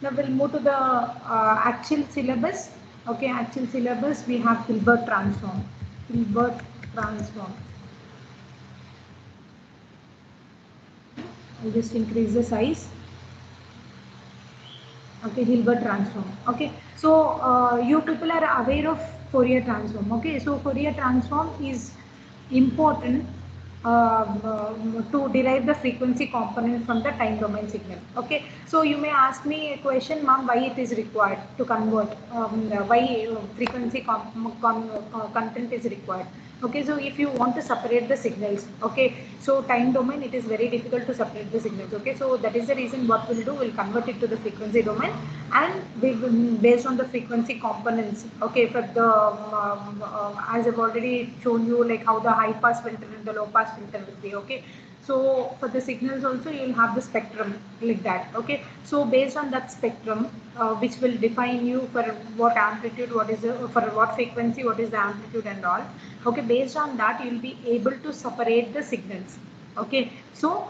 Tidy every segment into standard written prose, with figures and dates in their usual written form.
Now we'll move to the actual syllabus. Okay, actual syllabus, we have Hilbert transform. Hilbert transform. I'll just increase the size. Okay, Hilbert transform. Okay, so you people are aware of Fourier transform. Okay, so Fourier transform is important to derive the frequency component from the time domain signal. Okay, so you may ask me a question, ma'am, why it is required to convert, why frequency content is required. Okay, so if you want to separate the signals, okay, so time domain, it is very difficult to separate the signals. Okay, so that is the reason what we'll do, we'll convert it to the frequency domain, and we will, based on the frequency components, okay, for the as I've already shown you, like how the high pass filter and the low pass filter will be. Okay, so for the signals also you will have the spectrum like that. Okay, so based on that spectrum, which will define you for what amplitude, what is the, for what frequency, what is the amplitude and all. Okay, based on that you will be able to separate the signals. Okay, so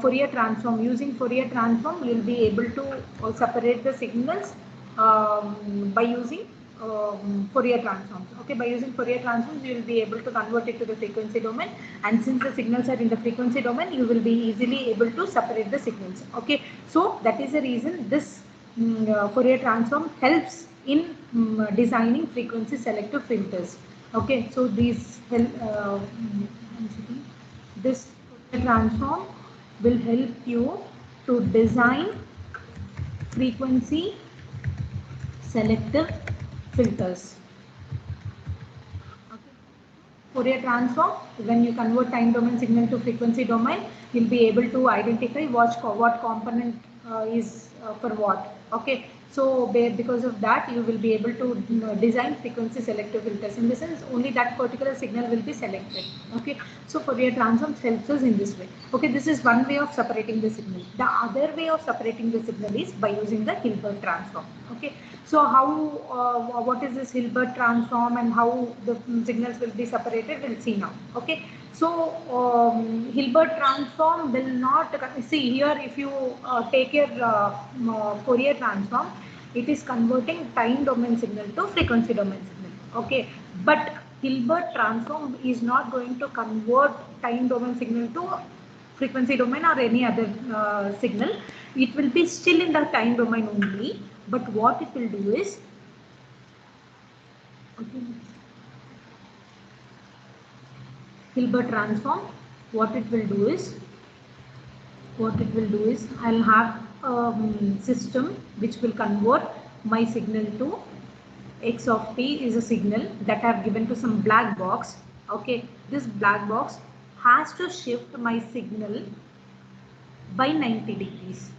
Fourier transform, using Fourier transform you will be able to separate the signals by using Fourier transforms. Okay, by using Fourier transforms you will be able to convert it to the frequency domain, and since the signals are in the frequency domain, you will be easily able to separate the signals. Okay, so that is the reason this Fourier transform helps in designing frequency selective filters. Okay, so these help, this transform will help you to design frequency selective filters. Okay. Fourier transform, when you convert time domain signal to frequency domain, you'll be able to identify what component is for what. Okay, so because of that you will be able to design frequency selective filters. In the sense, only that particular signal will be selected. Okay, so Fourier transform helps us in this way. Okay, this is one way of separating the signal. The other way of separating the signal is by using the Hilbert transform. Okay, so how what is this Hilbert transform and how the signals will be separated, we'll see now. Okay, so Hilbert transform will not see here. If you take your Fourier transform, it is converting time domain signal to frequency domain signal. Okay, but Hilbert transform is not going to convert time domain signal to frequency domain or any other signal. It will be still in the time domain only, but what it will do is, okay, Hilbert transform, what it will do is, I'll have a system which will convert my signal to x of t is a signal that I have given to some black box. Okay, this black box has to shift my signal by 90 degrees.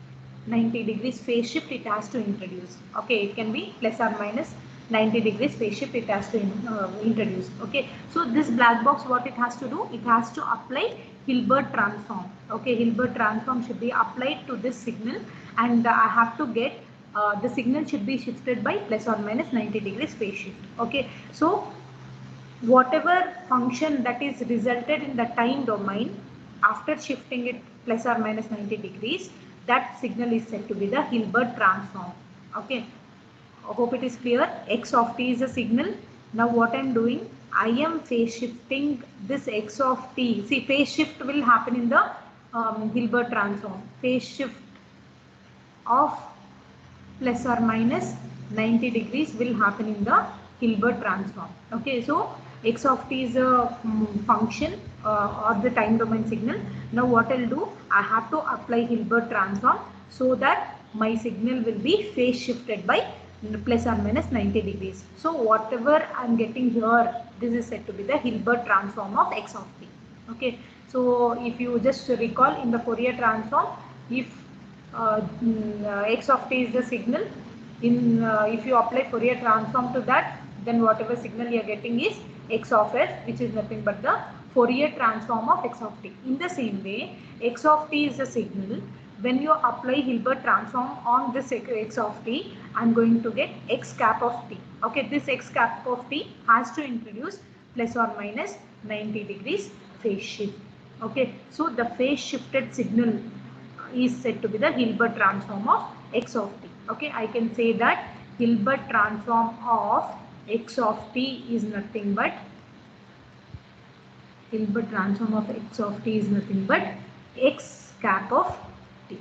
90 degrees phase shift it has to introduce. Okay, it can be plus or minus 90 degrees phase shift it has to introduce. Okay, so this black box, what it has to do, it has to apply Hilbert transform. Okay, Hilbert transform should be applied to this signal, and I have to get the signal should be shifted by plus or minus 90 degrees phase shift. Okay, so whatever function that is resulted in the time domain, after shifting it plus or minus 90 degrees, that signal is said to be the Hilbert transform. Okay, I hope it is clear. X of t is a signal. Now what I am doing, I am phase shifting this x of t. See, phase shift will happen in the Hilbert transform. Phase shift of plus or minus 90 degrees will happen in the Hilbert transform. Okay, so x of t is a function or the time domain signal. Now what I'll do, I have to apply Hilbert transform so that my signal will be phase shifted by plus or minus 90 degrees. So whatever I'm getting here, this is said to be the Hilbert transform of x of t. Okay, so if you just recall in the Fourier transform, if x of t is the signal, in if you apply Fourier transform to that, then whatever signal you are getting is x of s, which is nothing but the Fourier transform of x of t. In the same way, x of t is a signal. When you apply Hilbert transform on this x of t, I am going to get x cap of t. Okay, this x cap of t has to introduce plus or minus 90 degrees phase shift. Okay, so the phase shifted signal is said to be the Hilbert transform of x of t. Okay, I can say that Hilbert transform of x of t is nothing but Hilbert transform of x of t is nothing but x cap of t.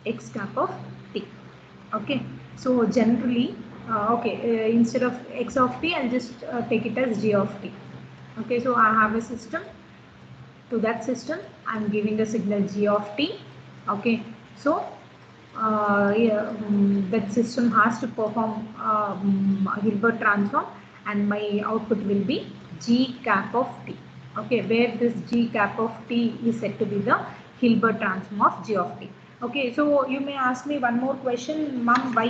X cap of t. Okay, so generally, instead of x of t, I'll just take it as g of t. Okay, so I have a system. To that system, I'm giving a signal g of t. Okay, so that system has to perform Hilbert transform, and my output will be g cap of t. Okay, where this g cap of t is said to be the Hilbert transform of g of t. Okay, so you may ask me one more question, ma'am, why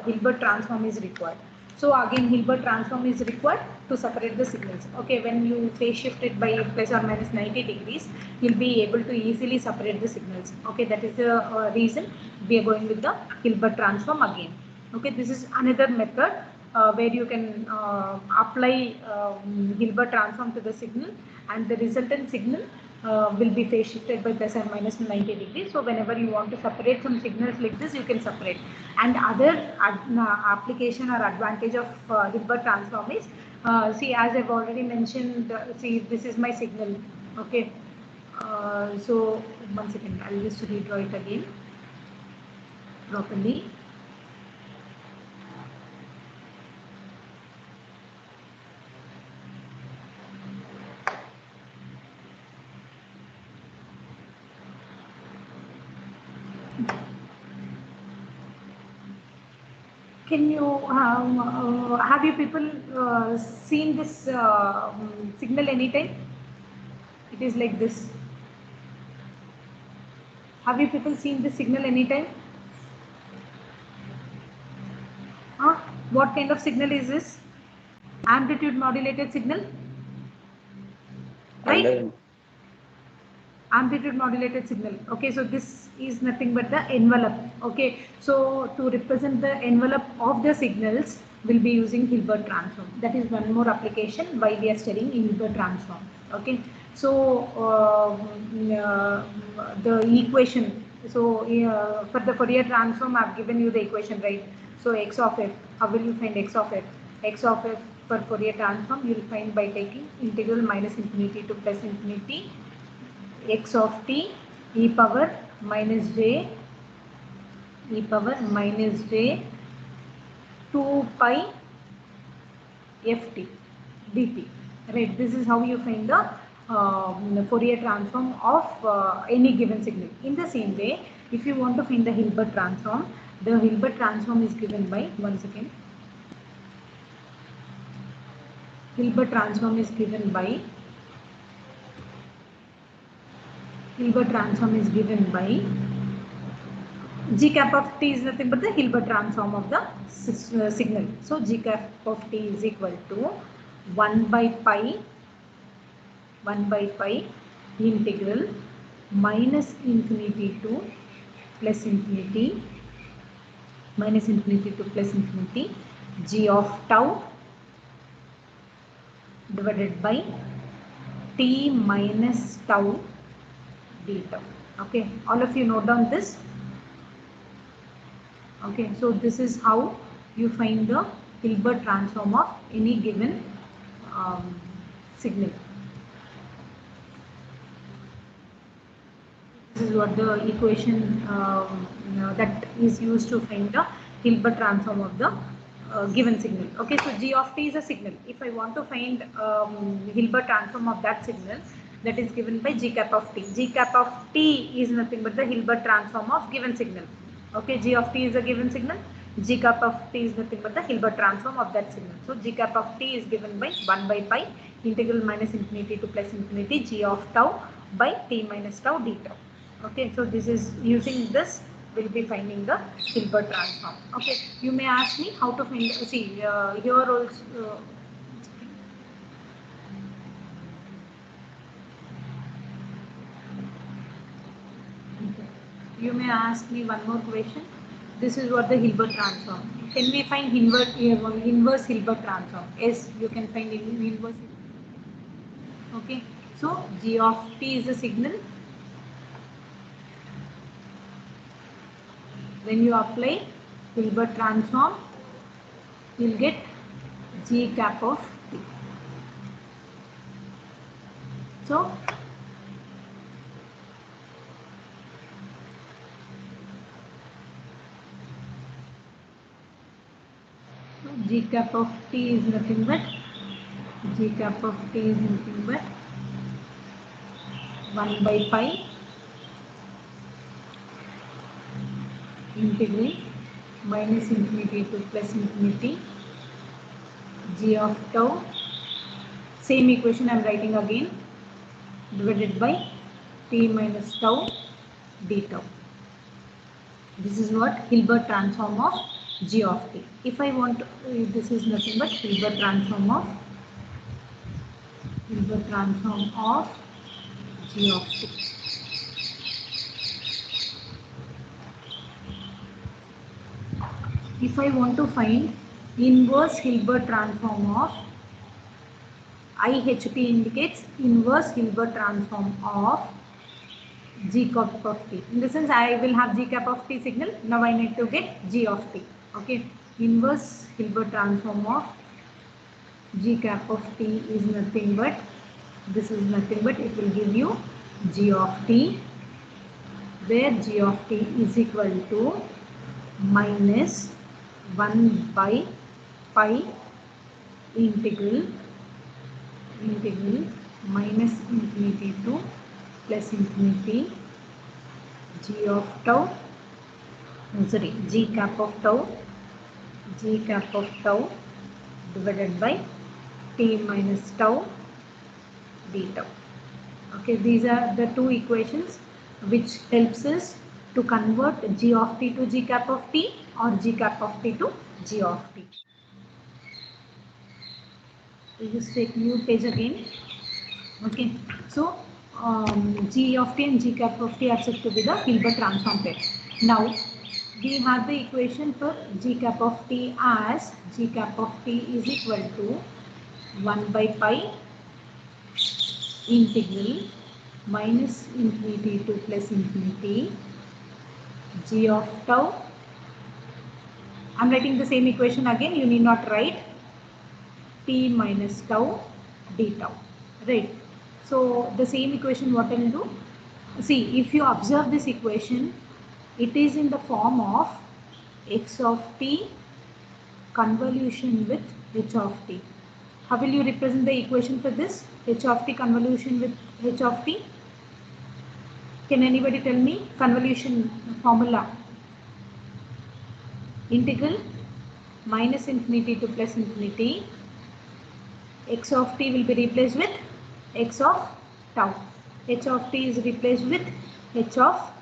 Hilbert transform is required? So again, Hilbert transform is required to separate the signals. Okay, when you phase shift it by plus or minus 90 degrees, you'll be able to easily separate the signals. Okay, that is the reason we are going with the Hilbert transform again. Okay, this is another method where you can apply Hilbert transform to the signal, and the resultant signal will be phase shifted by plus or minus 90 degrees. So whenever you want to separate some signals like this, you can separate. And other application or advantage of Hilbert transform is, see, as I've already mentioned, see, this is my signal. Okay, so 1 second, I'll just redraw it again properly. Can you have you people seen this signal anytime? It is like this. Have you people seen this signal anytime? What kind of signal is this? Amplitude modulated signal, right? Amplitude modulated signal. Okay, so this is nothing but the envelope. Okay, so to represent the envelope of the signals, we'll be using Hilbert transform. That is one more application why we are studying Hilbert transform. Okay, so the equation. So for the Fourier transform, I've given you the equation, right? So x of f. How will you find x of f? X of f for Fourier transform, you will find by taking integral minus infinity to plus infinity x of t e power minus j 2 pi ft dt. Right, this is how you find the Fourier transform of any given signal. In the same way, if you want to find the Hilbert transform, the Hilbert transform is given by, once again, Hilbert transform is given by g cap of t is nothing but the Hilbert transform of the signal. So g cap of t is equal to 1 by pi integral minus infinity to plus infinity g of tau divided by t minus tau d tau. Okay, all of you note down this. Okay, so this is how you find the Hilbert transform of any given signal. This is what the equation that is used to find the Hilbert transform of the given signal. Okay, so g of t is a signal. If I want to find Hilbert transform of that signal, that is given by g cap of t. G cap of t is nothing but the Hilbert transform of given signal. Okay, g of t is a given signal. G cap of t is nothing but the Hilbert transform of that signal. So g cap of t is given by 1 by pi integral minus infinity to plus infinity g of tau by t minus tau d tau. Okay, so this is using this, we'll be finding the Hilbert transform. Okay, you may ask me how to find. See here also. You may ask me one more question. This is what the Hilbert transform. Can we find inverse Hilbert transform? Yes, you can find inverse. Okay, so g of t is a signal. When you apply Hilbert transform, you'll get G cap of T. So G cap of T is nothing but G cap of T is nothing but 1 by pi integral minus infinity to plus infinity G of tau, same equation I am writing again, divided by T minus tau d tau. This is what Hilbert transform of G of T. If I want to, this is nothing but Hilbert transform of G of T. If I want to find inverse Hilbert transform of IHT indicates inverse Hilbert transform of G cap of T. In the sense I will have G cap of T signal. Now I need to get G of T. Okay. Inverse Hilbert transform of G cap of T is nothing but, this is nothing but, it will give you G of T, where G of T is equal to minus 1 by pi integral minus infinity to plus infinity G of tau, G cap of tau divided by T minus tau d tau. Okay, these are the two equations which helps us to convert G of T to G cap of T or G cap of T to G of T. We'll just take new page again. Okay, so G of T and G cap of T are said to be the Hilbert transform pair. Now we have the equation for G cap of T as G cap of T is equal to 1 by pi integral minus infinity to plus infinity G of tau. I am writing the same equation again, you need not write, T minus tau d tau, right? So the same equation what I will do, see if you observe this equation, it is in the form of x of t convolution with h of t. How will you represent the equation for this? H of t convolution with h of t. Can anybody tell me convolution formula? Integral minus infinity to plus infinity. X of t will be replaced with x of tau. H of t is replaced with h of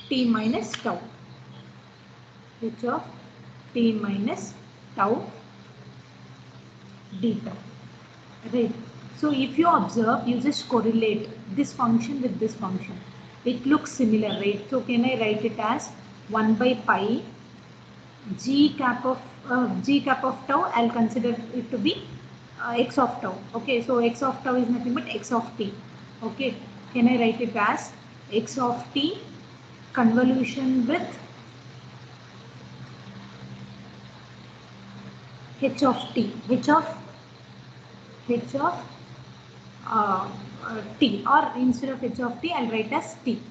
t minus tau. H of t minus tau d tau. Right. So if you observe, you just correlate this function with this function. It looks similar, right? So can I write it as 1 by pi G cap of tau? I'll consider it to be x of tau. Okay, so x of tau is nothing but x of t. Okay, can I write it as x of t convolution with h of t, h of t, or instead of h of t I'll write as t.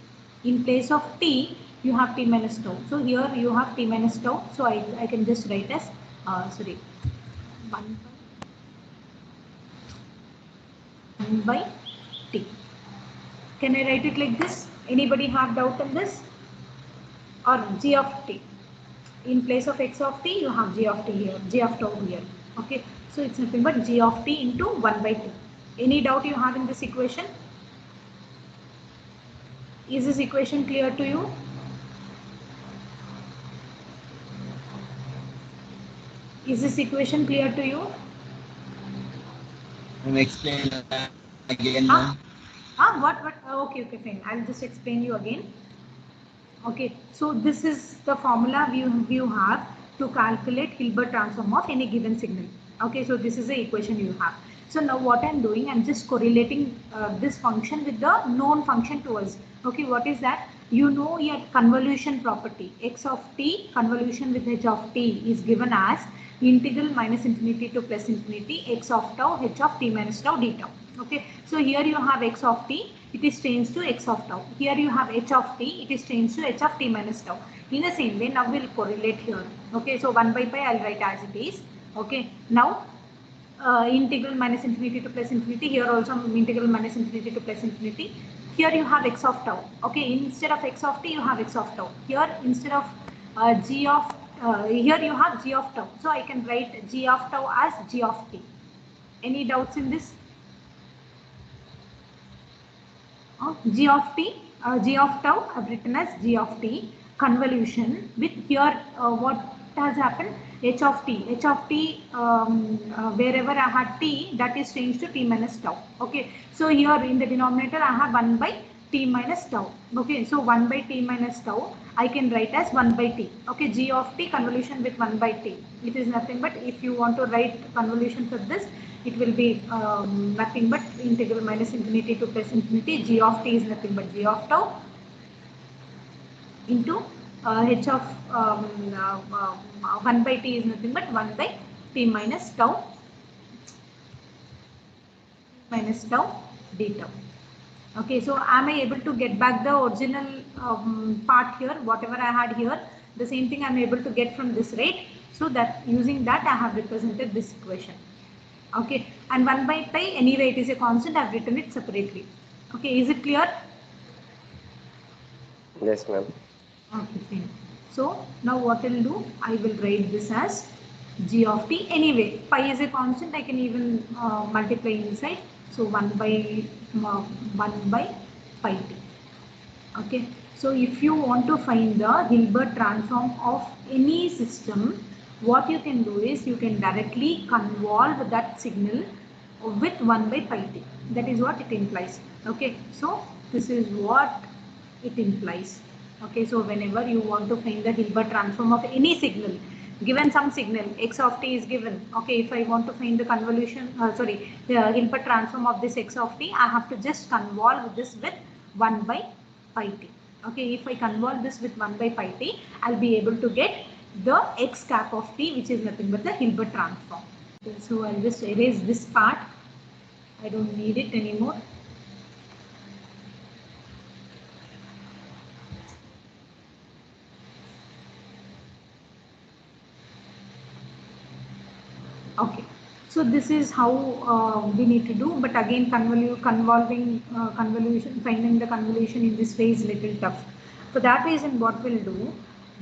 In place of t you have t minus tau. So here you have t minus tau. So I can just write as 1 by t. Can I write it like this? Anybody have doubt on this? Or g of t. In place of x of t you have g of t here, g of tau here. Okay. So it's nothing but g of t into 1 by t. Any doubt you have in this equation? Is this equation clear to you? Is this equation clear to you? Can you explain again? What? Okay, fine. I'll just explain you again. Okay, so this is the formula you have to calculate Hilbert transform of any given signal. Okay, so this is the equation you have. So now what I'm doing, I'm just correlating this function with the known function to us. Okay, what is that? You know your convolution property. X of t convolution with h of t is given as integral minus infinity to plus infinity x of tau h of t minus tau d tau. Okay, so here you have x of t, it is changed to x of tau. Here you have h of t, it is changed to h of t minus tau. In the same way, now we'll correlate here. Okay, so 1 by pi I'll write as it is. Okay, now integral minus infinity to plus infinity. Here also integral minus infinity to plus infinity. Here you have x of tau. Okay, instead of x of t, you have x of tau. Here instead of g of here you have g of tau. So I can write g of tau as g of t. Any doubts in this? G of t, g of tau I've written as g of t convolution with here what has happened, h of t. H of t wherever I had t, that is changed to t minus tau. Okay, so here in the denominator I have 1 by t minus tau. Okay, so 1 by t minus tau I can write as 1 by t. Okay, g of t convolution with 1 by t. It is nothing but, if you want to write convolution for this, it will be nothing but integral minus infinity to plus infinity. G of t is nothing but g of tau into h of 1 by t is nothing but 1 by t minus tau d tau. Okay, so am I able to get back the original part here, whatever I had here, the same thing I'm able to get from this, right? So that using that I have represented this equation. Okay, and 1 by pi anyway it is a constant, I've written it separately. Okay, is it clear? Yes, ma'am. Okay, fine. So now what I'll do, I will write this as g of t. Anyway, pi is a constant, I can even multiply inside. So 1 by pi t. Okay, so if you want to find the Hilbert transform of any system, what you can do is you can directly convolve that signal with 1 by pi t. That is what it implies. Okay, so this is what it implies. Okay, so whenever you want to find the Hilbert transform of any signal, given some signal x of t is given. Okay, if I want to find the convolution, the Hilbert transform of this x of t, I have to just convolve this with 1 by pi t. Okay, if I convolve this with 1 by pi t, I'll be able to get the x cap of t, which is nothing but the Hilbert transform. Okay, so I'll just erase this part. I don't need it anymore. Okay, so this is how we need to do, but again convolving convolution, finding the convolution in this way is little tough. For that reason, what we'll do,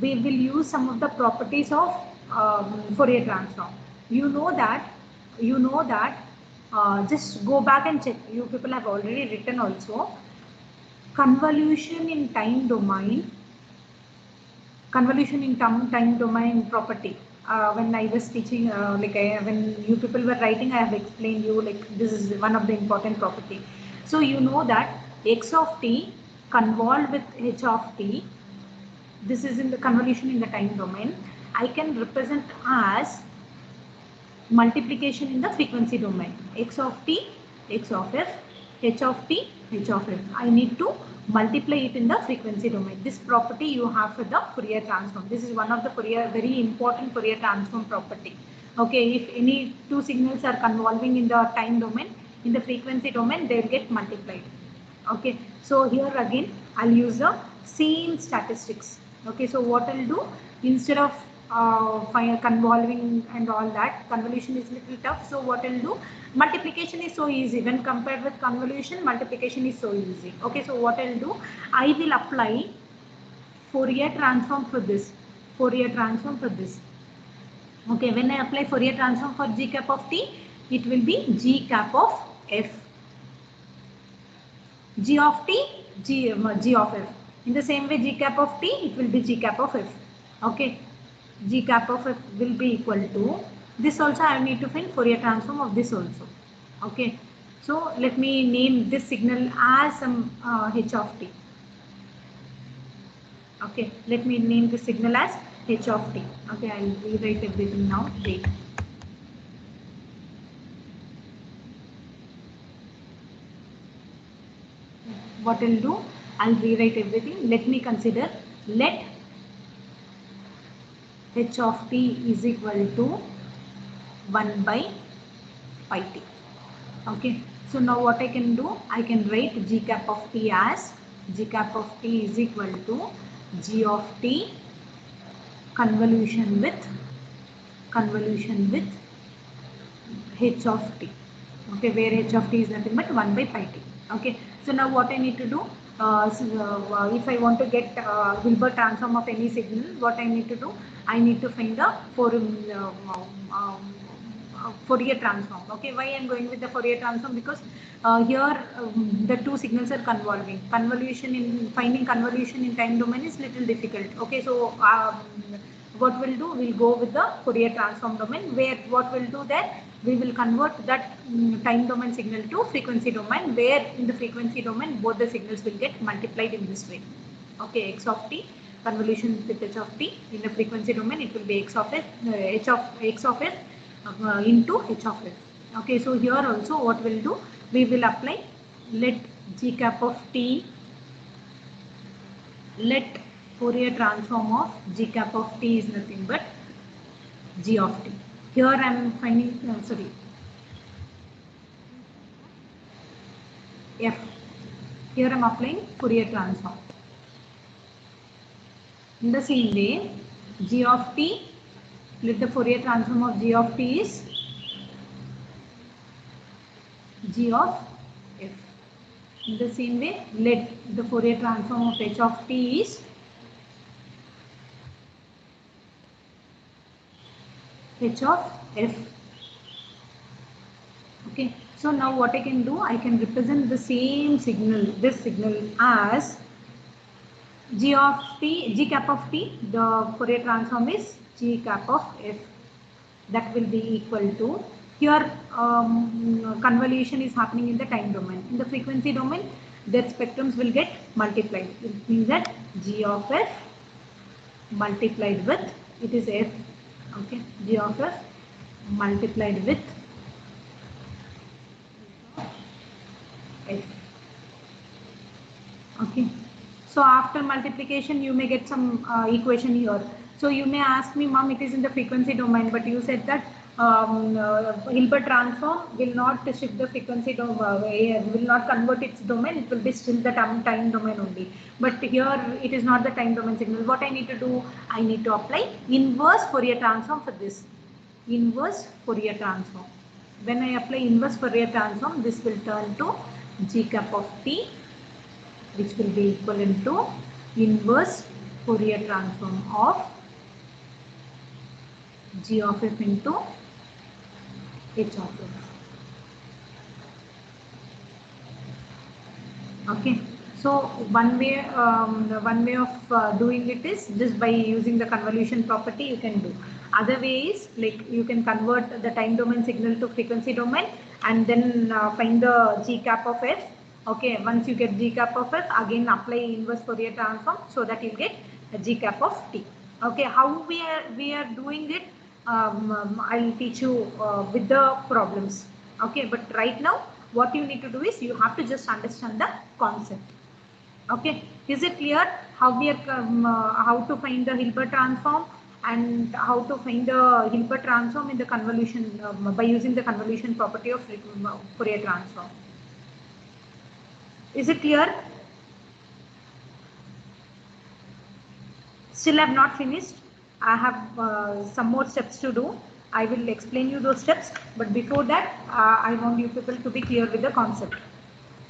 we will use some of the properties of Fourier transform. You know that just go back and check. You people have already written also convolution in time domain, convolution in time domain property. When I was teaching, when you people were writing, I have explained you like this is one of the important property. So you know that x of t convolved with h of t, this is in the convolution in the time domain. I can represent as multiplication in the frequency domain. X of t, x of f, h of t, h of f. I need to multiply it in the frequency domain. This property you have for the Fourier transform. This is one of the very important Fourier transform property. Okay, if any two signals are convolving in the time domain, in the frequency domain, they will get multiplied. Okay, so here again I'll use the same statistics. Okay, so what I'll do, instead of convolving and all that, convolution is little tough. So what I'll do, multiplication is so easy when compared with convolution. Multiplication is so easy. Okay, so what I'll do, I will apply Fourier transform for this. Fourier transform for this. Okay, when I apply Fourier transform for g cap of t, it will be g cap of f. G of t, g of f. In the same way, g cap of t, it will be g cap of f. Okay, g cap of f will be equal to this. Also, I need to find Fourier transform of this also. Okay, so let me name this signal as some h of t. Okay, let me name this signal as h of t. Okay, I'll rewrite everything now. T. What I'll do, I'll rewrite everything. Let me consider, let h of t is equal to 1 by pi t. Okay, so now what I can do, I can write g cap of t as g cap of t is equal to g of t convolution with h of t. Okay, where h of t is nothing but 1 by pi t. Okay, so now what I need to do, if I want to get Hilbert transform of any signal, what I need to do, I need to find the Fourier transform. Okay, why I am going with the Fourier transform? Because here the two signals are convolving. Finding convolution in time domain is little difficult. Okay, so what we'll do, we'll go with the Fourier transform domain, where what we'll do that, we will convert that time domain signal to frequency domain, where in the frequency domain both the signals will get multiplied in this way. Okay, x of t convolution with h of t, in the frequency domain it will be x of s, x of s into h of s. Okay, so here also what we'll do, we will apply let g cap of t, let Fourier transform of g cap of t is nothing but g of t. Here I am finding, f. Here I am applying Fourier transform. In the same way, g of t, let the Fourier transform of g of t is g of f. In the same way, let the Fourier transform of h of t is h of f. Okay, so now what I can do, I can represent the same signal, this signal as g of t, g cap of t, the Fourier transform is g cap of f. That will be equal to, here convolution is happening in the time domain. In the frequency domain, their spectrums will get multiplied. It means that g of f multiplied with, it is f. Okay, g of f multiplied with f. Okay, so after multiplication you may get some equation here. So you may ask me, mom, it is in the frequency domain, but you said that Hilbert transform will not shift the frequency domain, will not convert its domain, it will be still the time domain only. But here it is not the time domain signal. What I need to do, I need to apply inverse Fourier transform for this. Inverse Fourier transform. When I apply inverse Fourier transform, this will turn to g cap of t, which will be equivalent to inverse Fourier transform of g of f into h of f. Okay, so one way of doing it is just by using the convolution property. You can do. Other way is like you can convert the time domain signal to frequency domain and then find the g cap of f. Okay, once you get g cap of f, again apply inverse Fourier transform so that you get a g cap of t. Okay, how we are doing it, I'll teach you with the problems. Okay, but right now what you need to do is you have to just understand the concept. Okay, is it clear how we are how to find the Hilbert transform and how to find the Hilbert transform in the convolution by using the convolution property of Fourier transform? Is it clear? Still I have not finished. I have some more steps to do. I will explain you those steps, but before that I want you people to be clear with the concept.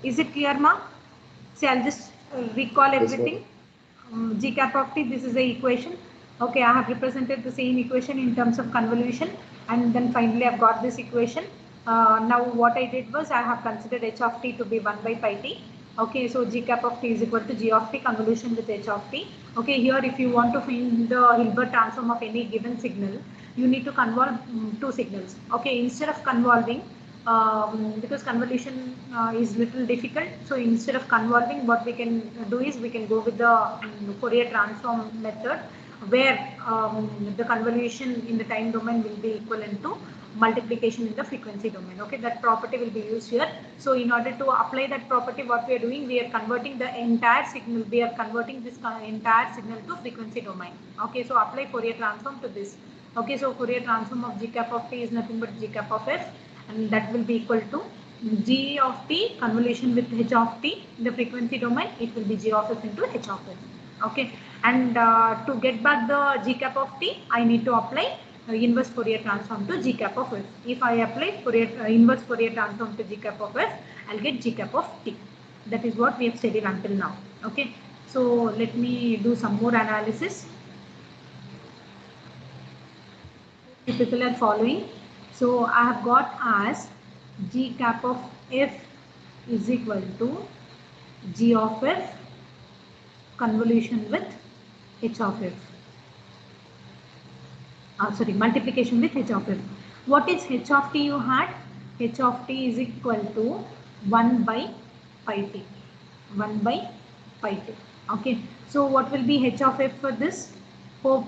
Is it clear, ma? See, I'll just recall everything. G cap of t, this is the equation. Okay, I have represented the same equation in terms of convolution, and then finally I've got this equation. Now what I did was I have considered h of t to be 1 by pi t. Okay, so g cap of t is equal to g of t convolution with h of t. Okay, here if you want to find the Hilbert transform of any given signal, you need to convolve two signals. Okay, instead of convolving, because convolution is little difficult, so instead of convolving, what we can do is we can go with the Fourier transform method, where the convolution in the time domain will be equivalent to multiplication in the frequency domain. Okay, that property will be used here. So in order to apply that property, what we are doing, we are converting the entire signal, we are converting this entire signal to frequency domain. Okay, so apply Fourier transform to this. Okay, so Fourier transform of g cap of t is nothing but g cap of f, and that will be equal to g of t convolution with h of t in the frequency domain. It will be g of f into h of f. Okay, and to get back the g cap of t, I need to apply inverse Fourier transform to g cap of f. If I apply inverse Fourier transform to g cap of f, I'll get g cap of t. That is what we have studied until now. Okay, so let me do some more analysis. If people are following, so I have got as g cap of f is equal to g of f convolution with h of f. Sorry, multiplication with h of f. What is h of t you had? H of t is equal to 1 by pi t. 1 by pi t. Okay. So what will be h of f for this? Hope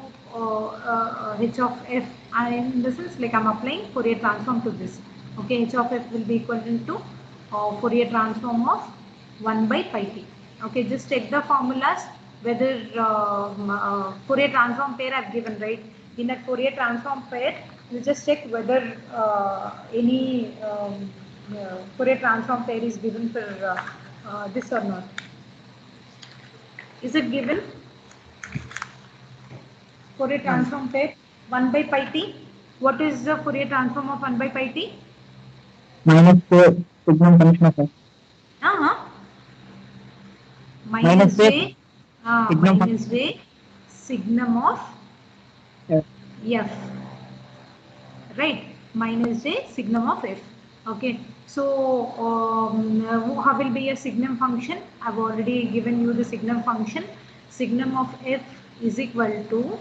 h of f, in the sense like I'm applying Fourier transform to this. Okay, h of f will be equal to Fourier transform of 1 by pi t. Okay, just check the formulas whether Fourier transform pair I've given, right? In that Fourier transform pair, you just check whether any Fourier transform pair is given for this or not. Is it given? Fourier transform pair 1 by pi t. What is the Fourier transform of 1 by pi t? Minus signum function of f. Minus j. Minus j signum of f. Right, minus j signum of f. Okay, so how will be a signum function? I've already given you the signum function. Signum of f is equal to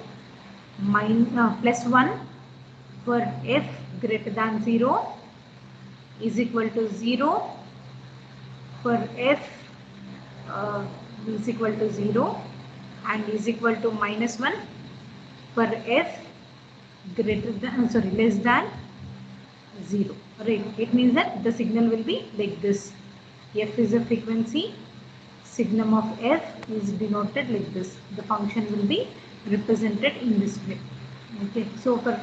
plus 1 for f greater than 0 is equal to 0 for f is equal to 0 and is equal to minus 1 for f greater than less than 0. Right, it means that the signal will be like this. F is a frequency, signum of f is denoted like this. The function will be represented in this way. Okay, so for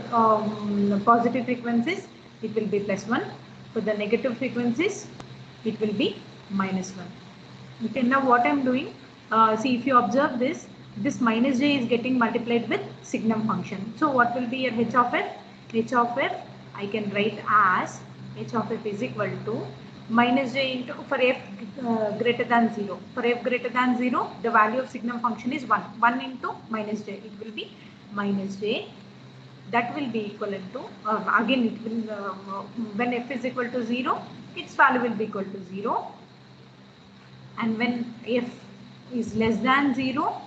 positive frequencies it will be plus 1, for the negative frequencies it will be minus 1. Okay, now what I am doing, see if you observe this minus j is getting multiplied with signum function. So what will be your h of f? H of f I can write as h of f is equal to minus j into, for f greater than 0. For f greater than 0, the value of signum function is 1. 1 into minus j, it will be minus j. That will be equivalent to, again it will, when f is equal to 0, its value will be equal to 0. And when f is less than 0,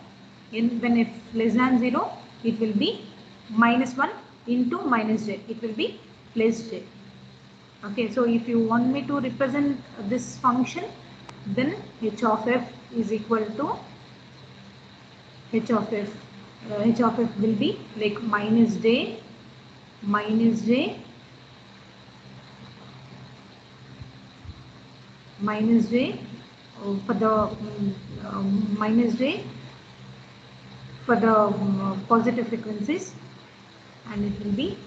when f less than 0, it will be minus 1 into minus j, it will be plus j. Okay, so if you want me to represent this function, then h of f is equal to h of f will be like minus j for the minus j for the positive frequencies, and it will be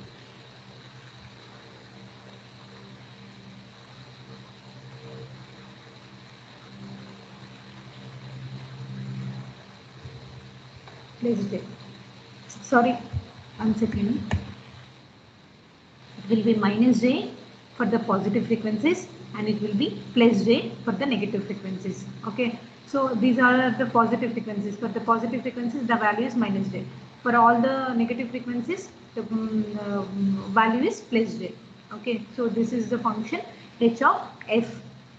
plus j. Sorry, 1 second. It will be minus j for the positive frequencies and it will be plus j for the negative frequencies. Okay, so these are the positive frequencies. For the positive frequencies, the value is minus j. For all the negative frequencies, the value is plus j. Okay, so this is the function h of f.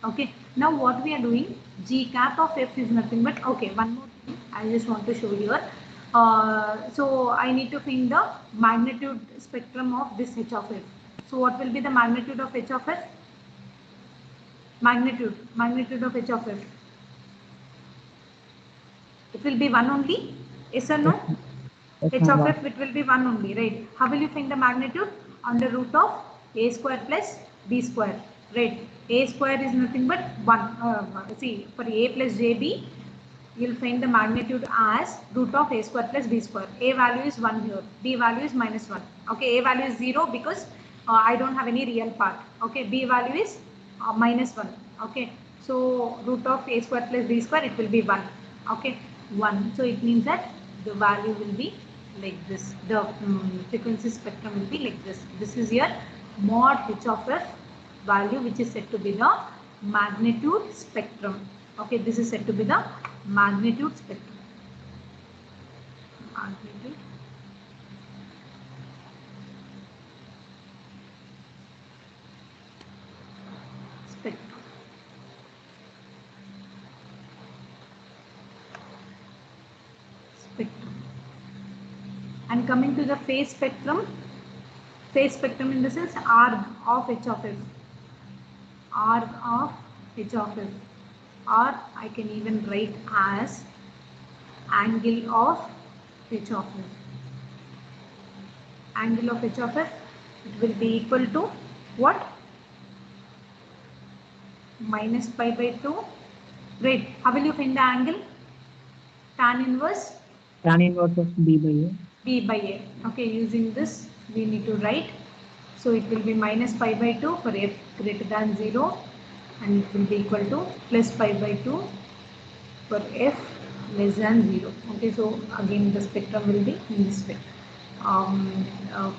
Okay, now what we are doing, g cap of f is nothing but, okay, one more thing I just want to show you. So I need to find the magnitude spectrum of this h of f. So what will be the magnitude of h of f? Magnitude of h of f. It will be 1 only, yes or no? H of f, it will be 1 only, right? How will you find the magnitude? Under root of a square plus b square, right? A square is nothing but 1. See, for a plus jb, you'll find the magnitude as root of a square plus b square. A value is 1 here, b value is -1. Okay, a value is 0 because I don't have any real part. Okay, b value is -1. Okay, so root of a square plus b square, it will be 1. Okay, 1. So it means that the value will be like this. The frequency spectrum will be like this. This is your mod h of f value, which is said to be the magnitude spectrum. Okay, this is said to be the magnitude spectrum. Magnitude spectrum. And coming to the phase spectrum in the sense arc of h of f, arc of h of f, or I can even write as angle of h of f. Angle of h of f, it will be equal to what? Minus pi by 2. Right. How will you find the angle? Tan inverse? Tan inverse of b by a. B by a. Okay, using this we need to write. So it will be minus pi by 2 for f greater than 0, and it will be equal to plus pi by 2 for f less than 0. Okay, so again the spectrum will be in this way.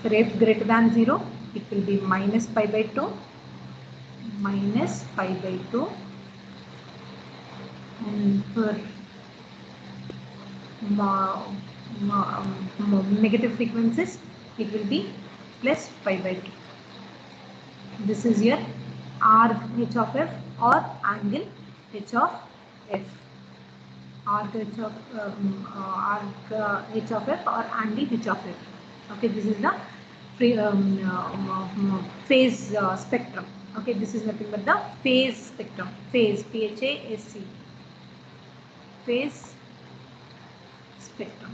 For f greater than 0, it will be minus pi by 2, minus pi by 2, and for negative frequencies, it will be plus pi by 2. This is your arc h of f or angle h of f. Arc h of f or angle h of f. Okay, this is the phase spectrum. Okay, this is nothing but the phase spectrum. Phase, P-H-A-S-E. Phase spectrum.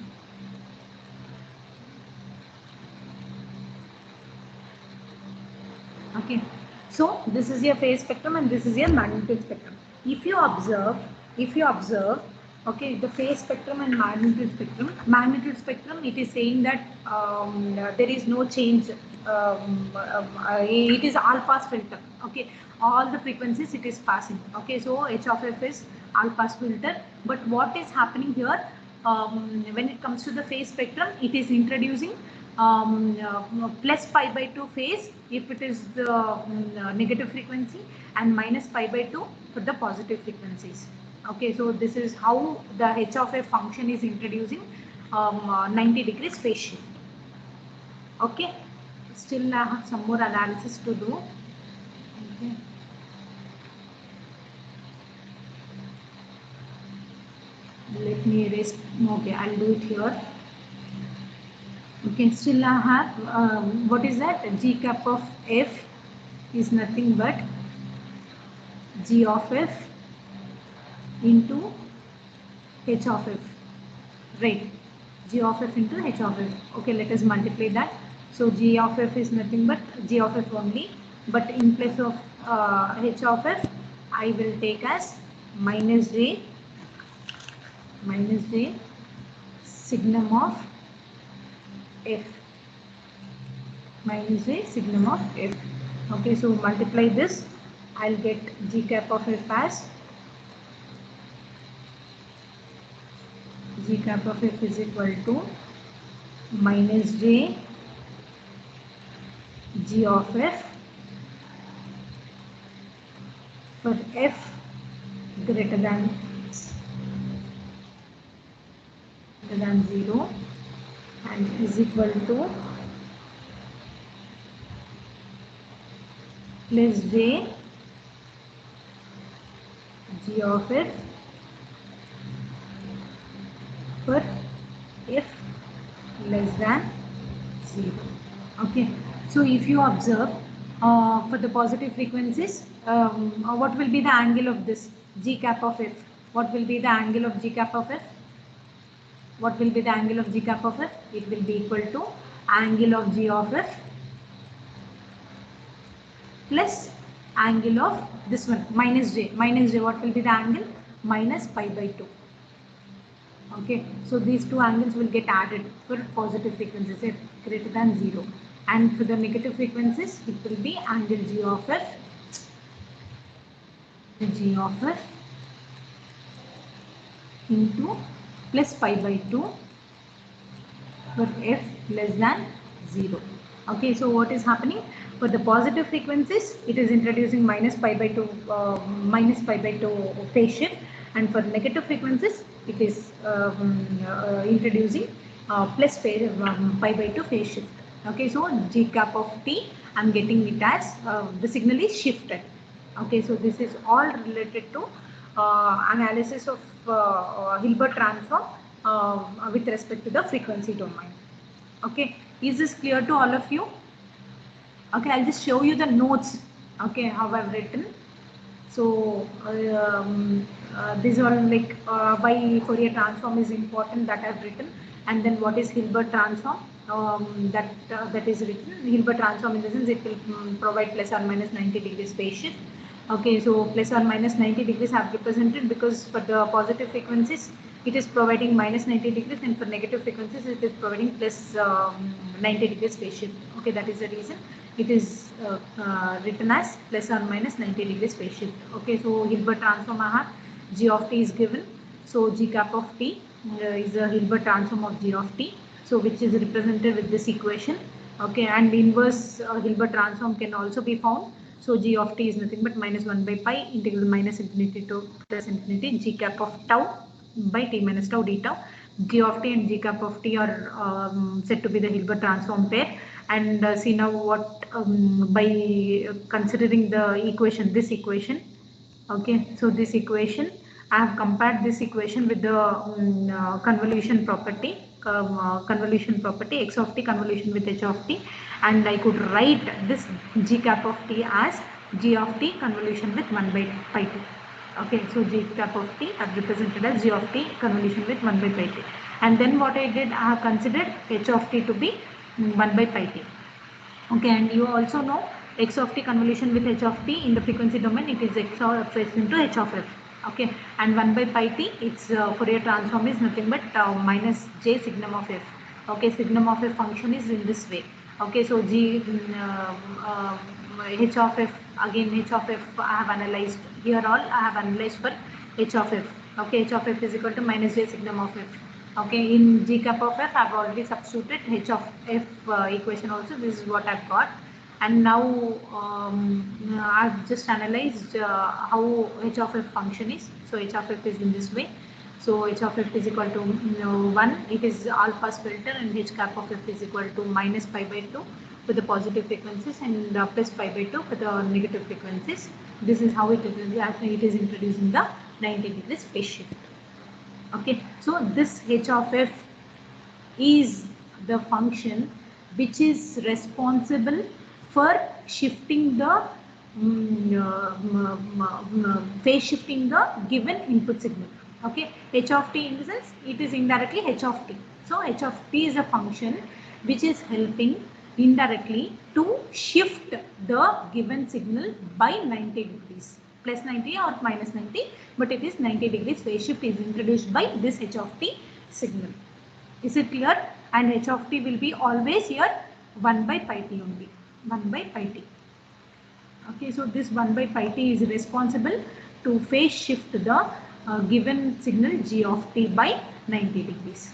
Okay, so this is your phase spectrum and this is your magnitude spectrum. If you observe, okay, the phase spectrum and magnitude spectrum, it is saying that there is no change. It is all pass filter. Okay, all the frequencies it is passing. Okay, so h of f is all pass filter. But what is happening here? When it comes to the phase spectrum, it is introducing plus pi by 2 phase if it is the negative frequency, and minus pi by 2 for the positive frequencies. Okay, so this is how the h of f function is introducing 90 degrees phase shift. Okay, still I have some more analysis to do. Okay. Let me erase. Okay, I'll do it here. Okay, still I have what is that? G cap of f is nothing but g of f into h of f, right? G of f into h of f. Okay, let us multiply that. So g of f is nothing but g of f only, but in place of h of f, I will take as minus j signum of f, minus j signum of f. Okay, so multiply this, I'll get g cap of f as g cap of f is equal to minus j g of f for f greater than 0 and is equal to plus j g of f for f less than 0. Okay, so if you observe for the positive frequencies, what will be the angle of this g cap of f? What will be the angle of g cap of f? What will be the angle of g cap of f? It will be equal to angle of g of f plus angle of this one minus j. Minus j, what will be the angle? Minus pi by 2. Okay, so these two angles will get added for positive frequencies if greater than 0, and for the negative frequencies it will be angle g of f into plus pi by 2 for f less than 0. Okay, so what is happening for the positive frequencies? It is introducing minus pi by 2 phase shift, and for negative frequencies it is introducing plus pi by 2 phase shift. Okay, so g cap of t, I'm getting it as the signal is shifted. Okay, so this is all related to analysis of Hilbert transform with respect to the frequency domain. Okay, is this clear to all of you? Okay, I'll just show you the notes. Okay, how I've written. So these are like why Fourier transform is important, that I've written, and then what is Hilbert transform, that is written. Hilbert transform in the sense it will provide plus or minus 90 degrees phase shift. Okay, so plus or minus 90 degrees have represented because for the positive frequencies it is providing minus 90 degrees, and for negative frequencies it is providing plus 90 degrees phase shift. Okay, that is the reason it is written as plus or minus 90 degrees phase shift. Okay, so Hilbert transform I have g of t is given. So g cap of t is a Hilbert transform of g of t. So which is represented with this equation. Okay, and inverse Hilbert transform can also be found. So g of t is nothing but minus 1 by pi integral minus infinity to plus infinity g cap of tau by t minus tau d tau. G of t and g cap of t are said to be the Hilbert transform pair. And see now what by considering the equation, this equation. Okay, so this equation, I have compared this equation with the convolution property, x of t convolution with h of t, and I could write this g cap of t as g of t convolution with 1 by pi t. Okay, so g cap of t I have represented as g of t convolution with 1 by pi t, and then what I did, I have considered h of t to be 1 by pi t. Okay, and you also know x of t convolution with h of t in the frequency domain, it is x of f into h of f. Okay, and 1 by pi t, its Fourier transform is nothing but minus j signum of f. Okay, signum of f function is in this way. Okay, so g h of f, again h of f I have analyzed here, all I have analyzed for h of f. Okay, h of f is equal to minus j signum of f. Okay, in g cap of f I have already substituted h of f equation also. This is what I've got, and now I've just analyzed how h of f function is. So h of f is in this way. So h of f is equal to 1, it is all pass filter, and h cap of f is equal to minus pi by 2 for the positive frequencies and plus pi by 2 for the negative frequencies. This is how it is introducing the 90 degrees phase shift. Okay, so this h of f is the function which is responsible for shifting the phase shifting the given input signal. Okay, h of t in the sense it is indirectly h of t. So h of t is a function which is helping indirectly to shift the given signal by 90 degrees. Plus 90 or minus 90, but it is 90 degrees phase shift is introduced by this h of t signal. Is it clear? And h of t will be always here 1 by pi t only, 1 by pi t. Okay, so this 1 by pi t is responsible to phase shift the given signal g of t by 90 degrees.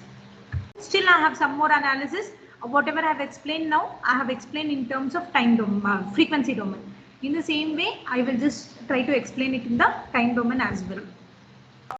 Still I have some more analysis. Whatever I have explained now, I have explained in terms of time domain, frequency domain. In the same way, I will just try to explain it in the time domain as well.